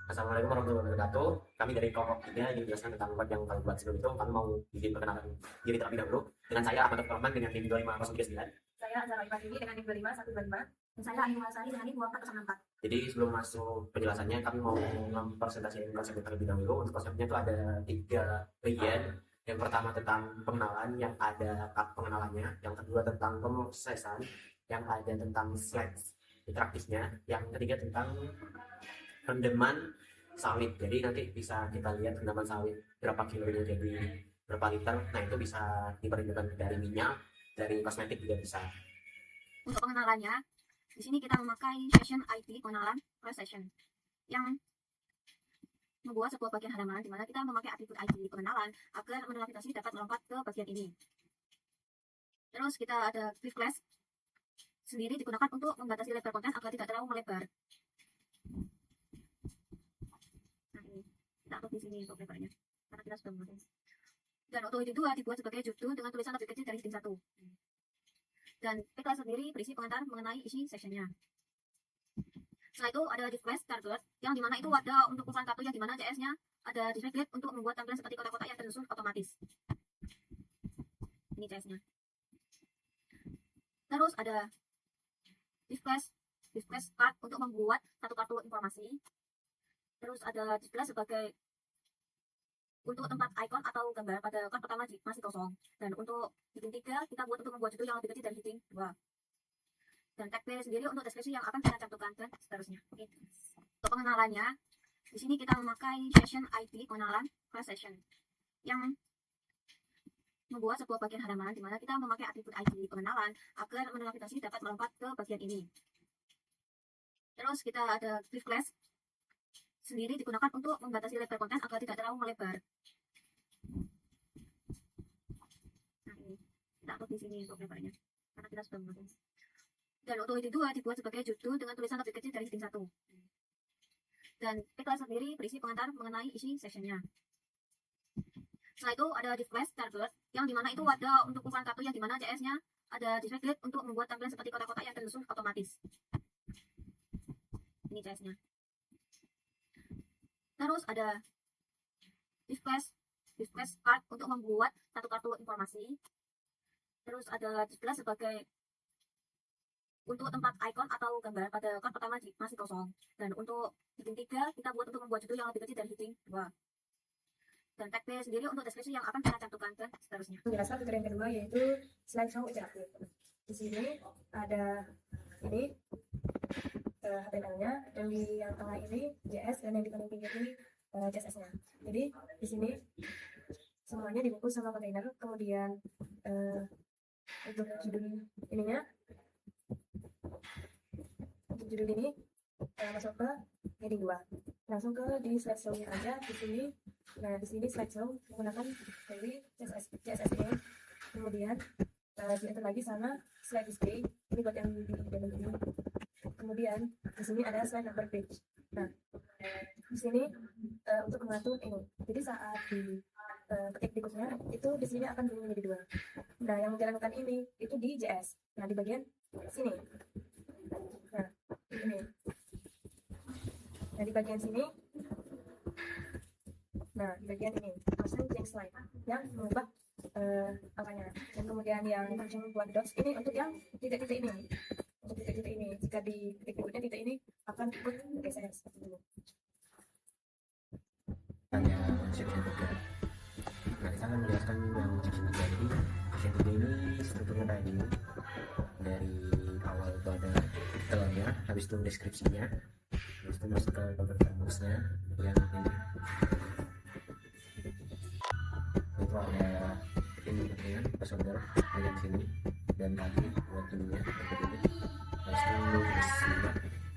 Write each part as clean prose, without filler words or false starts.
Assalamualaikum warahmatullahi wabarakatuh. Kami dari kelompok 3 yang menjelaskan tentang web yang kami buat sebelum itu. Kami mau izin perkenalan diri terlebih dahulu. Dengan saya Ahmad Rahman dengan NIM 25039. Saya Azhar Ibadini dengan NIM 25125. Dan saya Ani Masari dengan NIM 2404. Jadi sebelum masuk penjelasannya, kami mau mempresentasikan konsepnya terlebih dahulu. Untuk konsepnya itu ada 3 bagian. Yang pertama tentang pengenalan, yang ada tab pengenalannya. Yang kedua tentang pemrosesan, yang ada tentang slides interaktifnya. Yang ketiga tentang rendaman sawit. Jadi nanti bisa kita lihat rendaman sawit berapa kilonya jadi berapa liter. Nah itu bisa diperhitungkan dari minyak, dari kosmetik juga bisa. Untuk pengenalannya, di sini kita memakai session IT pengenalan first session yang membuat sebuah bagian halaman di mana kita memakai atribut IT pengenalan agar menavigasi dapat melompat ke bagian ini. Terus kita ada cliff class sendiri digunakan untuk membatasi lebar konten agar tidak terlalu melebar. Nah ini kita atur di sini untuk lebarnya karena kita sudah memotong. Dan untuk heading 2 dibuat sebagai judul dengan tulisan lebih kecil dari heading 1. Dan class sendiri berisi pengantar mengenai isi sessionnya. Setelah itu ada display target yang dimana itu ada untuk ukuran kartu yang dimana CS-nya ada display grid untuk membuat tampilan seperti kotak-kotak yang tersusun otomatis. Ini CS-nya. Terus ada display card untuk membuat satu kartu informasi. Terus ada display sebagai untuk tempat icon atau gambar pada card pertama masih kosong. Dan untuk heading 3 kita buat untuk membuat judul yang lebih kecil dari heading 2. Dan tag sendiri untuk deskripsi yang akan kita cantumkan dan seterusnya. Oke. Untuk pengenalannya, di sini kita memakai session IT pengenalan first session yang membuat sebuah bagian halaman di mana kita memakai atribut IT pengenalan agar menavigasi dapat melompat ke bagian ini. Terus kita ada cliff class sendiri digunakan untuk membatasi lebar konten agar tidak terlalu melebar. Nah ini kita atur di sini untuk lebarnya karena kita sudah memotong. Dan untuk heading 2 dibuat sebagai judul dengan tulisan lebih kecil dari heading 1. Dan class sendiri berisi pengantar mengenai isi sessionnya. Setelah itu ada display target yang dimana itu ada untuk ukuran kartu yang dimana CS-nya ada display grid untuk membuat tampilan seperti kotak-kotak yang tersusun otomatis. Ini CS-nya. Terus ada display card untuk membuat satu kartu informasi. Terus ada display sebagai untuk tempat icon atau gambar pada card pertama masih kosong. Dan untuk heading 3 kita buat untuk membuat judul yang lebih kecil dari heading 2. Dan tag sendiri untuk deskripsi yang akan kita cantumkan dan seterusnya. Menjelaskan tutorial yang kedua yaitu slideshow interaktif. Di sini ada ini HTML-nya, yang di yang tengah ini JS dan yang di paling pinggir ini CSS-nya. Jadi di sini semuanya dibungkus sama kontainer. Kemudian untuk judul ininya, untuk judul ini masuk ke heading 2. Langsung ke di slideshow-nya aja di sini. Nah di sini slideshow menggunakan dari CSS ini. Kemudian diatur lagi sama slide display. Ini buat yang di dalam ini. Kemudian di sini ada slide number page. Nah di sini untuk mengatur ini. Jadi saat di ketik berikutnya itu di sini akan berubah menjadi 2. Nah yang menjalankan ini itu di JS. Nah di bagian sini. Nah ini. Nah di bagian sini. Nah di bagian ini langsung change slide yang mengubah angkanya. Dan kemudian yang langsung buat dots ini untuk yang titik-titik ini. Untuk titik-titik ini, jika di titik berikutnya titik ini akan ikut geser seperti ini. Hanya section 3. Nah kita akan menjelaskan yang section 3. Jadi section 3 ini strukturnya kayak gini. Dari awal itu ada titelnya, habis itu deskripsinya, habis itu masuk ke content frameworks-nya yang ini. Itu ada ini ya, password bagian sini dan tadi buat ininya seperti ini. Habis itu tulisnya.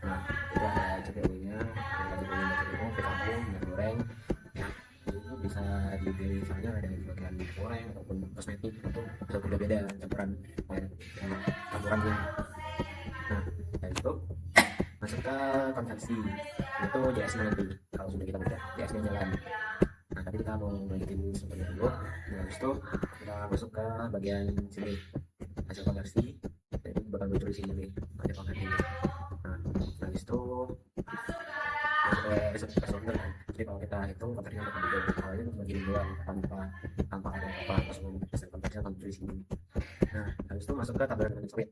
Nah itu ada CPW-nya, PKP, minyak goreng. Nah itu bisa dipilih misalnya ada di bagian minyak goreng ataupun kosmetik itu bisa berbeda campuran campurannya. Nah dari itu masuk ke konversi itu JS-nya nanti kalau sudah kita buka JS-nya jalan. Nah tadi kita mau bikin seperti itu. Nah habis itu kita masuk ke bagian sini hasil konversi. Jadi bakal muncul di sini nih hasil konversi. Nah habis itu masuk ke resource kan. Jadi kalau kita hitung konteksnya bakal begitu, awalnya cuma gini doang tanpa ada apa langsung hasil konteksnya tampil di sini. Nah habis itu masuk ke tabel elemen solid,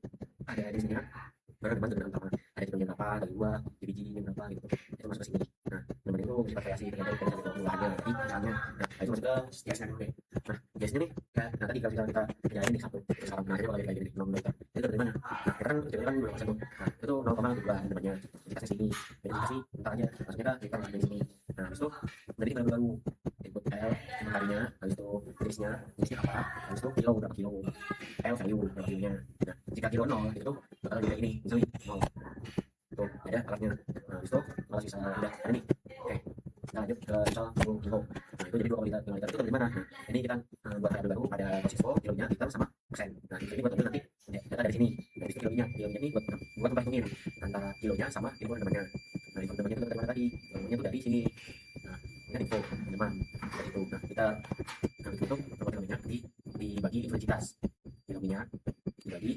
ada di sini kan baru elemen dengan utama, ada di bagian berapa, ada dua di biji yang berapa gitu, itu masuk ke sini. Nah elemen itu bisa variasi tergantung dari kebutuhannya tadi misalnya. Nah itu masuk ke JS-nya nih. Nah JS-nya nih kayak nah tadi kalau kita kerjain nih satu salam, nah jadi kalau kayak gini 0 meter itu dari mana? Nah kita kan kecil kan 2%, nah itu 0,2 namanya, dikasih sini, jadi dikasih bentar aja maksudnya kan kita masuk di sini. Nah habis itu dari baru input L kalinya, habis itu jenisnya apa, habis itu kilo berapa kilo, L value berapa kilonya. Nah jika kilo 0 itu bakal jadi ini misalnya 0 itu ada alatnya. Nah habis itu kalau sisa udah ada nih, oke kita lanjut ke misal 10 kilo. Nah itu jadi 2 kali liter itu dari mana? Nah ini kita buat tabel baru, ada posisifo kilonya liter sama persen. Nah ini buat tabel nanti data dari sini, dari situ kilonya ini buat hitungin antara kilonya sama info temannya. Nah info temannya itu dari mana tadi? Temannya itu dari sini. Nah ini info teman dari itu. Nah kita itu info temannya dibagi intensitas kilonya, dibagi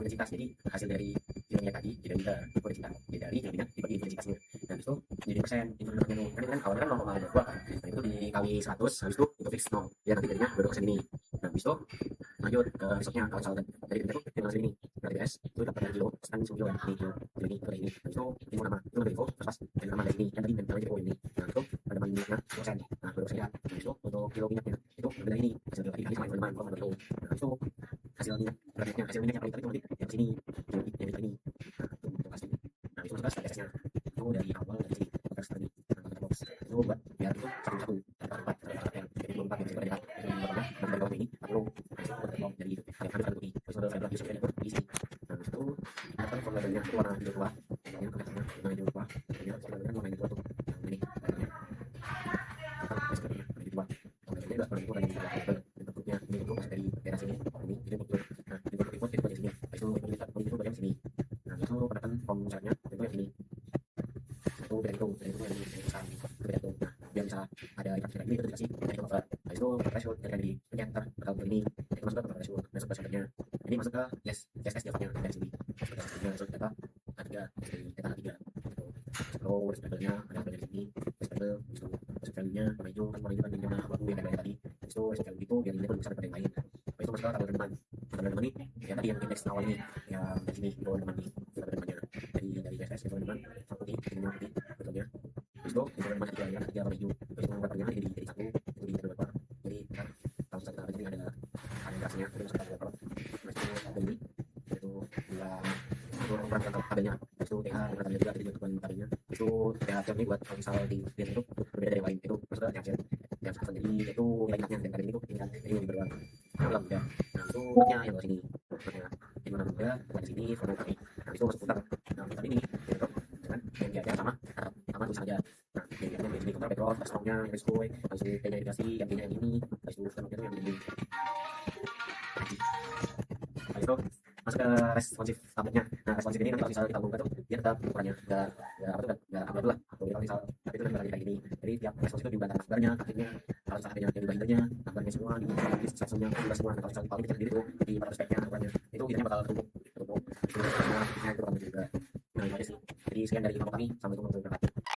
intensitas, jadi hasil dari kilonya tadi tidak bisa intensitas, jadi dari kilonya dibagi intensitasnya, dan itu jadi persen info temannya itu kan awalnya kan 0,2 kan. Nah itu dikali 100, habis itu fix 0 ya, nanti jadinya 2% ini. Nah habis itu lanjut ke besoknya kalau misalkan dari itu tinggal segini berarti BS itu dapat dari kilo sekian 10 kilo ya, ini kilo ini itu ini. Habis itu info nama itu lebih info pas dari nama dari ini kan tadi namanya info ini. Nah itu ada minyak persen, nah 2% ya. Habis itu untuk kilo minyaknya itu berbeda ini hasil tadi sama info nama info nama itu. Nah itu hasil minyak grafiknya, hasil minyak yang paling tadi itu yang sini yang ini. Nah itu untuk hasil. Nah itu masuk ke SSnya itu dari awal dari sini bekas tadi box itu buat biar itu satu-satu empat yang jadi 24 yang ada dari bawah ini 40 jadi itu yang ada di episode saya lagi sudah di sini. Nah itu apa formulanya itu warna hijau tua, yang kelihatan warna hijau tua, ini sebenarnya warna hijau tua tuh yang ini warnanya apa sebenarnya warna hijau tua. Ini enggak warna hijau kayak gitu bentuknya, ini itu masuk dari daerah sini ini jadi bentuk. Nah di bentuk itu bagian sini, itu itu bagian sini. Nah itu pendapat form caranya itu yang sini. Itu dari itu yang ini besar itu dari itu. Nah biar bisa ada ikan ini itu dikasih dari itu cover. Nah itu threshold dari ntar bakal ini itu masuk ke threshold, masuk ke thresholdnya. Ini masuk ke yes data-nya dari sini, masuk ke thresholdnya, masuk data ada data 3 kalau tabelnya ada dari sini tabel itu masuk value-nya warna hijau kan yang warna abu yang ada tadi itu value itu biar ini besar daripada yang lain. Itu masuk ke tabel teman ini ya tadi yang indeks awal ini yang dari sini itu teman ini tabel temannya dari SS itu teman satu ini betulnya itu teman tiga ya tiga warna hijau itu warnanya jadi satu itu di berapa jadi kan kalau kita ini ada grafnya itu masuk ke berapa masuk ke ini itu bilang itu perangkat tabelnya itu TH perangkat juga jadi bentukan tabelnya itu TH ini buat kalau misal di itu berbeda dari lain itu masuk ke hasil yang jadi itu nilai-nilainya dan kali ini tuh ini yang berwarna dalam ya. Nah itu notnya yang di sini notnya di mana juga di sini formulir kami. Nah itu masuk putar. Nah putar ini gitu kan yang dia sama tulisan aja. Nah yang di sini putar petrol pasangnya yang sesuai langsung kayaknya dikasih yang ini langsung putar yang ini. Nah itu masuk ke responsif tabletnya. Nah responsif ini nanti kalau misalnya kita buka tuh dia tetap ukurannya nggak apa tuh nggak upload lah. Kalau misal tapi itu nanti kayak gini. Jadi tiap responsif itu juga ada gambarnya, akhirnya kalau misalnya yang di bagiannya gambarnya semua di seksonnya juga semua. Kalau misalnya paling kecil sendiri tuh di pada speknya ukurannya itu biasanya bakal tumpuk semua itu juga. Nah itu aja sih. Jadi sekian dari info kami, sampai jumpa.